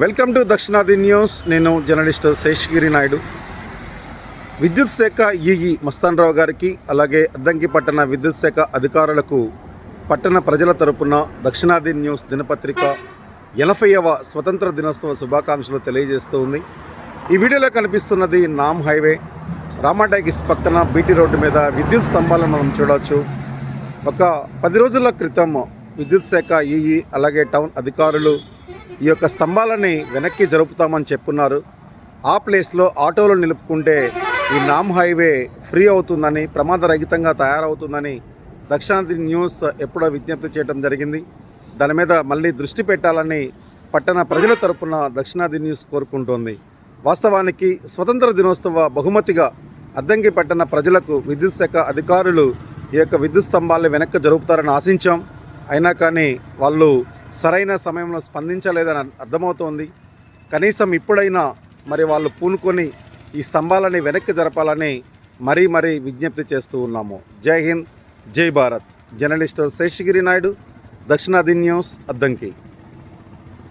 Welcome to దక్షిణాది news. నేను journalist Seshagiri Naidu. విద్యుత్ శాఖ ఈఈ మస్తాన్ రావు గారికి, అలాగే అద్దంకి పట్టణ విద్యుత్ శాఖ అధికారులకు పట్టణ ప్రజల తరపున దక్షిణాది న్యూస్ దినపత్రిక 80వ స్వతంత్ర దినోత్సవ శుభాకాంక్షలు తెలియజేస్తూ ఉంది. ఈ వీడియోలో కనిపిస్తున్నది నామ్ హైవే రామాటాగిస్ పక్కన బీటీ రోడ్డు మీద విద్యుత్ స్తంభాలను మనం చూడవచ్చు. ఒక 10 రోజుల క్రితం విద్యుత్ శాఖ ఈఈ అలాగే టౌన్ అధికారులు ఈ యొక్క స్తంభాలని వెనక్కి జరుపుతామని చెప్పున్నారు. ఆ ప్లేస్లో ఆటోలు నిలుపుకుంటే ఈ నామ్ హైవే ఫ్రీ అవుతుందని, ప్రమాదరహితంగా తయారవుతుందని దక్షిణాది న్యూస్ ఎప్పుడో విజ్ఞప్తి చేయడం జరిగింది. దాని మీద మళ్ళీ దృష్టి పెట్టాలని పట్టణ ప్రజల తరపున దక్షిణాది న్యూస్ కోరుకుంటోంది. వాస్తవానికి స్వతంత్ర దినోత్సవ బహుమతిగా అద్దంకి పట్టణ ప్రజలకు విద్యుత్ శాఖ అధికారులు ఈ యొక్క విద్యుత్ స్తంభాలను వెనక్కి జరుపుతారని ఆశించాం. అయినా కానీ వాళ్ళు సరైన సమయంలో స్పందించలేదని అర్థమవుతోంది. కనీసం ఇప్పుడైనా మరి వాళ్ళు పూనుకొని ఈ స్తంభాలని వెనక్కి జరపాలని మరీ విజ్ఞప్తి చేస్తూ ఉన్నాము. జై హింద్, జై భారత్. జర్నలిస్ట్ శేషగిరి నాయుడు, దక్షిణాది న్యూస్, అద్దంకి.